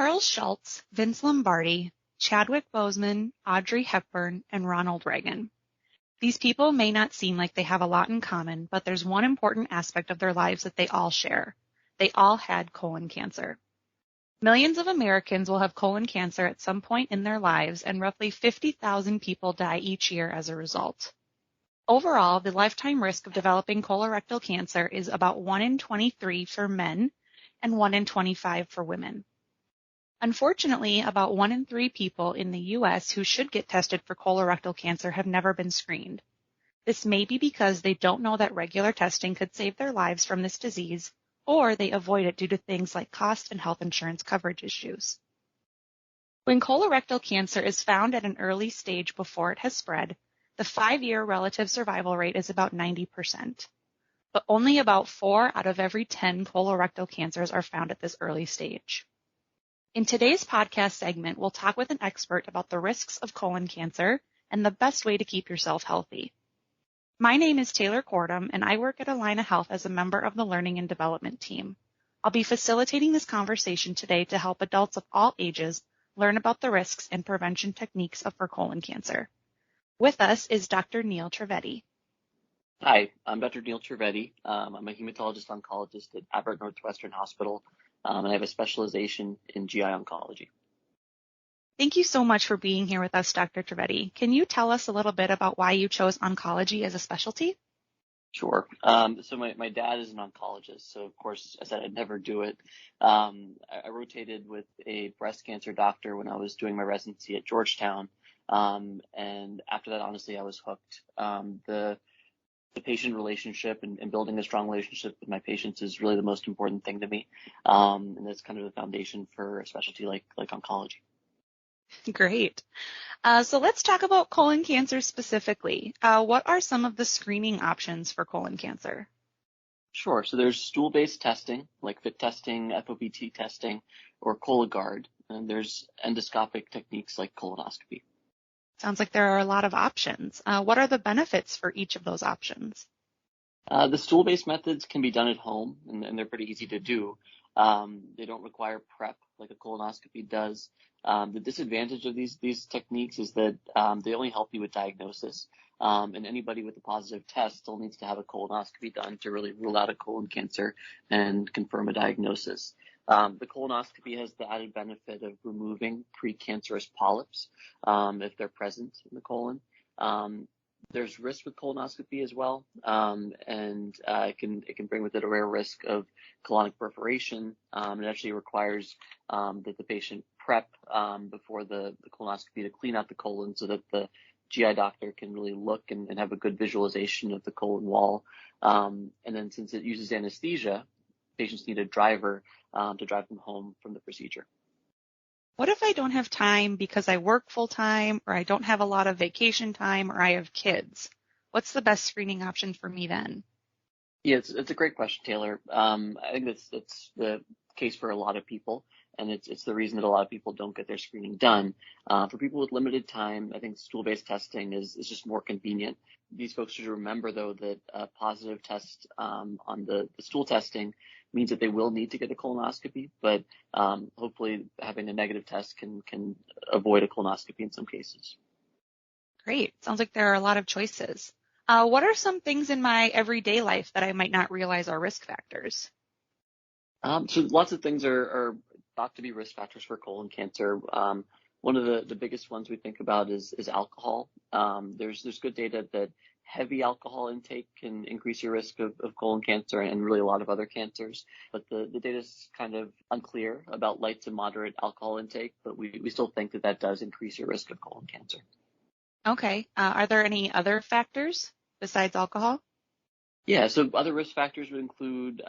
Charles Schultz, Vince Lombardi, Chadwick Boseman, Audrey Hepburn, and Ronald Reagan. These people may not seem like they have a lot in common, but there's one important aspect of their lives that they all share. They all had colon cancer. Millions of Americans will have colon cancer at some point in their lives, and roughly 50,000 people die each year as a result. Overall, the lifetime risk of developing colorectal cancer is about 1 in 23 for men and 1 in 25 for women. Unfortunately, about 1 in 3 people in the U.S. who should get tested for colorectal cancer have never been screened. This may be because they don't know that regular testing could save their lives from this disease, or they avoid it due to things like cost and health insurance coverage issues. When colorectal cancer is found at an early stage before it has spread, the 5-year relative survival rate is about 90%. But only about 4 out of every 10 colorectal cancers are found at this early stage. In today's podcast segment, we'll talk with an expert about the risks of colon cancer and the best way to keep yourself healthy. My name is Taylor Cordum, and I work at Allina Health as a member of the Learning and Development team. I'll be facilitating this conversation today to help adults of all ages learn about the risks and prevention techniques for colon cancer. With us is Dr. Neil Trivedi. Hi, I'm Dr. Neil Trivedi. I'm a hematologist-oncologist at Abbott Northwestern Hospital, and I have a specialization in GI oncology. Thank you so much for being here with us, Dr. Trivedi. Can you tell us a little bit about why you chose oncology as a specialty? Sure. So my dad is an oncologist, so of course I said I'd never do it. I rotated with a breast cancer doctor when I was doing my residency at Georgetown, and after that, honestly, I was hooked. The patient relationship and building a strong relationship with my patients is really the most important thing to me. And that's kind of the foundation for a specialty like oncology. Great. So let's talk about colon cancer specifically. What are some of the screening options for colon cancer? Sure. So there's stool-based testing, like FIT testing, FOBT testing, or Cologuard. And there's endoscopic techniques like colonoscopy. Sounds like there are a lot of options. What are the benefits for each of those options? The stool-based methods can be done at home, and they're pretty easy to do. They don't require prep like a colonoscopy does. The disadvantage of these techniques is that they only help you with diagnosis. And anybody with a positive test still needs to have a colonoscopy done to really rule out a colon cancer and confirm a diagnosis. The colonoscopy has the added benefit of removing precancerous polyps if they're present in the colon. There's risk with colonoscopy as well, and it can bring with it a rare risk of colonic perforation. It actually requires that the patient prep before the colonoscopy to clean out the colon so that the GI doctor can really look and have a good visualization of the colon wall. And then since it uses anesthesia, patients need a driver to drive them home from the procedure. What if I don't have time because I work full time, or I don't have a lot of vacation time, or I have kids? What's the best screening option for me then? Yeah, it's a great question, Taylor. I think that's the case for a lot of people, and it's the reason that a lot of people don't get their screening done. For people with limited time, I think stool-based testing is just more convenient. These folks should remember, though, that a positive test on the stool testing means that they will need to get a colonoscopy, but hopefully having a negative test can avoid a colonoscopy in some cases. Great. Sounds like there are a lot of choices. What are some things in my everyday life that I might not realize are risk factors? So lots of things are thought to be risk factors for colon cancer. One of the biggest ones we think about is alcohol. There's good data that heavy alcohol intake can increase your risk of colon cancer and really a lot of other cancers. But the data is kind of unclear about light to moderate alcohol intake, but we still think that does increase your risk of colon cancer. Okay. Are there any other factors besides alcohol? Yeah, so other risk factors would include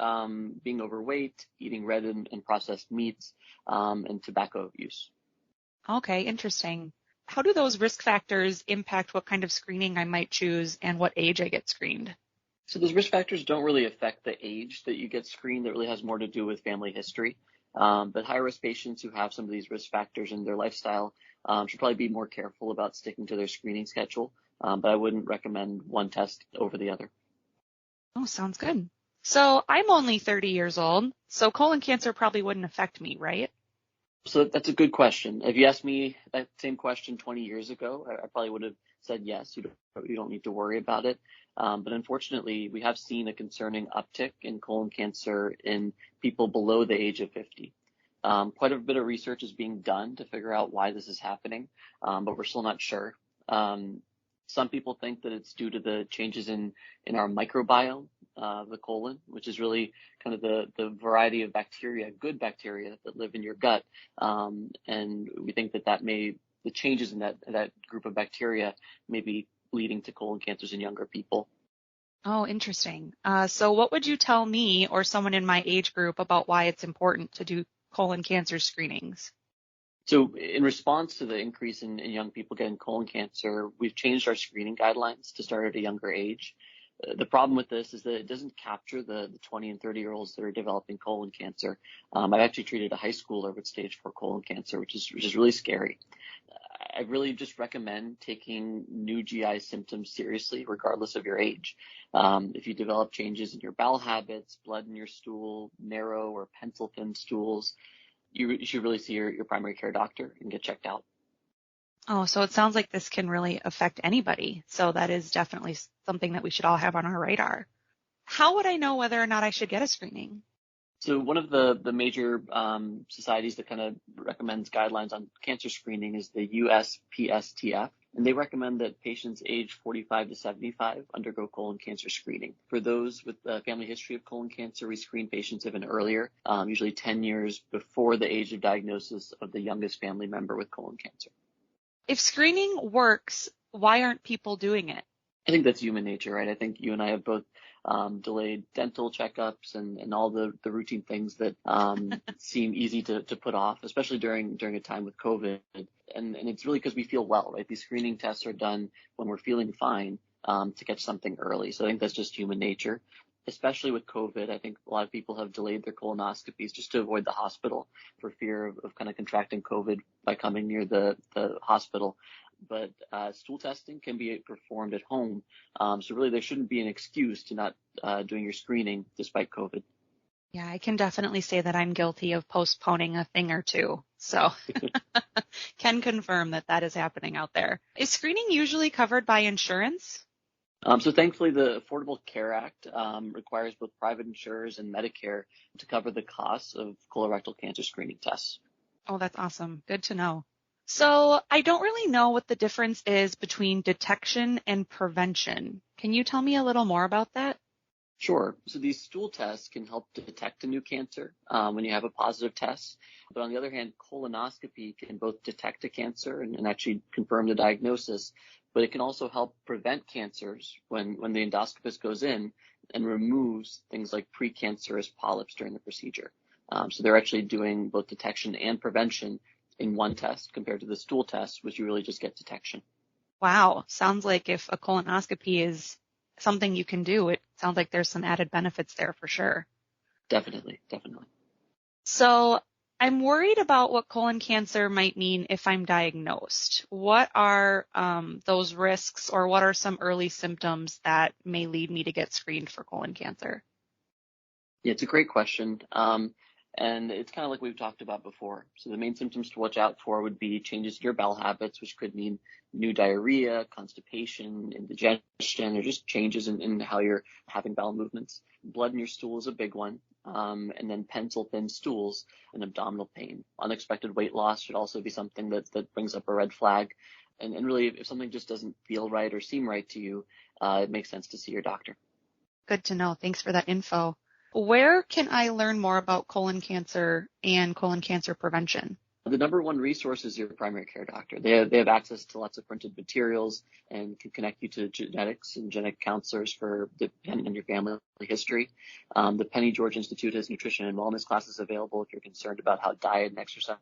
being overweight, eating red and processed meats, and tobacco use. Okay, interesting. How do those risk factors impact what kind of screening I might choose and what age I get screened? So those risk factors don't really affect the age that you get screened. That really has more to do with family history. But high-risk patients who have some of these risk factors in their lifestyle should probably be more careful about sticking to their screening schedule. But I wouldn't recommend one test over the other. Oh, sounds good. So I'm only 30 years old, so colon cancer probably wouldn't affect me, right? So that's a good question. If you asked me that same question 20 years ago, I probably would have said yes. You don't need to worry about it. But unfortunately, we have seen a concerning uptick in colon cancer in people below the age of 50. Quite a bit of research is being done to figure out why this is happening, but we're still not sure. Some people think that it's due to the changes in our microbiome, the colon, which is really kind of the variety of bacteria, good bacteria that live in your gut. And we think that the changes in that group of bacteria may be leading to colon cancers in younger people. Oh, interesting. So what would you tell me or someone in my age group about why it's important to do colon cancer screenings? So in response to the increase in young people getting colon cancer, we've changed our screening guidelines to start at a younger age. The problem with this is that it doesn't capture the 20 and 30-year-olds that are developing colon cancer. I've actually treated a high schooler with stage 4 colon cancer, which is really scary. I really just recommend taking new GI symptoms seriously, regardless of your age. If you develop changes in your bowel habits, blood in your stool, narrow or pencil-thin stools, you should really see your primary care doctor and get checked out. Oh, so it sounds like this can really affect anybody. So that is definitely something that we should all have on our radar. How would I know whether or not I should get a screening? So one of the major societies that kind of recommends guidelines on cancer screening is the USPSTF, and they recommend that patients age 45 to 75 undergo colon cancer screening. For those with a family history of colon cancer, we screen patients even earlier, usually 10 years before the age of diagnosis of the youngest family member with colon cancer. If screening works, why aren't people doing it? I think that's human nature, right? I think you and I have both delayed dental checkups and all the routine things that seem easy to put off, especially during a time with COVID. And it's really because we feel well, right? These screening tests are done when we're feeling fine to catch something early. So I think that's just human nature. Especially with COVID, I think a lot of people have delayed their colonoscopies just to avoid the hospital for fear of kind of contracting COVID by coming near the hospital. But stool testing can be performed at home. So really there shouldn't be an excuse to not doing your screening despite COVID. Yeah, I can definitely say that I'm guilty of postponing a thing or two. So can confirm that that is happening out there. Is screening usually covered by insurance? So thankfully, the Affordable Care Act requires both private insurers and Medicare to cover the costs of colorectal cancer screening tests. Oh, that's awesome. Good to know. So I don't really know what the difference is between detection and prevention. Can you tell me a little more about that? Sure. So these stool tests can help to detect a new cancer when you have a positive test. But on the other hand, colonoscopy can both detect a cancer and actually confirm the diagnosis. But it can also help prevent cancers when the endoscopist goes in and removes things like precancerous polyps during the procedure. So they're actually doing both detection and prevention in one test compared to the stool test, which you really just get detection. Wow. Sounds like if a colonoscopy is something you can do, it sounds like there's some added benefits there for sure. Definitely. So I'm worried about what colon cancer might mean if I'm diagnosed. What are those risks, or what are some early symptoms that may lead me to get screened for colon cancer? Yeah, it's a great question. And it's kind of like we've talked about before. So the main symptoms to watch out for would be changes in your bowel habits, which could mean new diarrhea, constipation, indigestion, or just changes in how you're having bowel movements. Blood in your stool is a big one. And then pencil-thin stools and abdominal pain. Unexpected weight loss should also be something that brings up a red flag. And really, if something just doesn't feel right or seem right to you, it makes sense to see your doctor. Good to know. Thanks for that info. Where can I learn more about colon cancer and colon cancer prevention? The number one resource is your primary care doctor. They have access to lots of printed materials and can connect you to genetics and genetic counselors depending on your family history. The Penny George Institute has nutrition and wellness classes available if you're concerned about how diet and exercise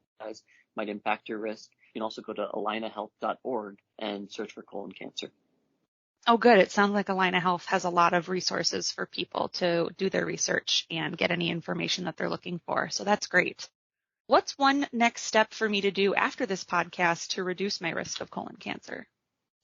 might impact your risk. You can also go to alinahealth.org and search for colon cancer. Oh, good. It sounds like Alina Health has a lot of resources for people to do their research and get any information that they're looking for. So that's great. What's one next step for me to do after this podcast to reduce my risk of colon cancer?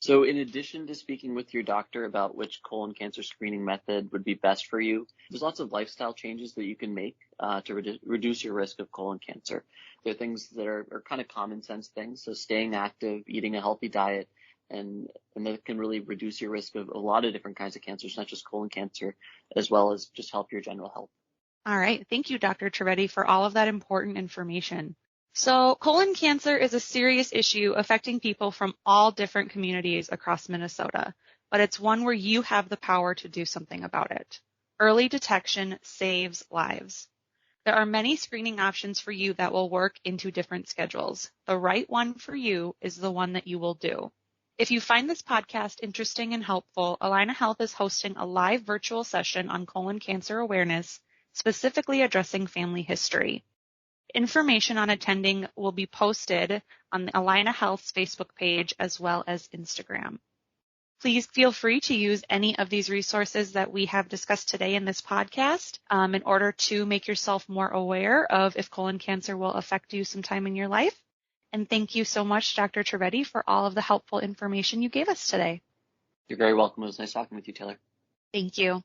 So in addition to speaking with your doctor about which colon cancer screening method would be best for you, there's lots of lifestyle changes that you can make to reduce your risk of colon cancer. They're things that are kind of common sense things. So staying active, eating a healthy diet, and that can really reduce your risk of a lot of different kinds of cancers, not just colon cancer, as well as just help your general health. All right. Thank you, Dr. Trivedi, for all of that important information. So colon cancer is a serious issue affecting people from all different communities across Minnesota, but it's one where you have the power to do something about it. Early detection saves lives. There are many screening options for you that will work into different schedules. The right one for you is the one that you will do. If you find this podcast interesting and helpful, Allina Health is hosting a live virtual session on colon cancer awareness, specifically addressing family history. Information on attending will be posted on the Allina Health's Facebook page as well as Instagram. Please feel free to use any of these resources that we have discussed today in this podcast in order to make yourself more aware of if colon cancer will affect you sometime in your life. And thank you so much, Dr. Trivedi, for all of the helpful information you gave us today. You're very welcome. It was nice talking with you, Taylor. Thank you.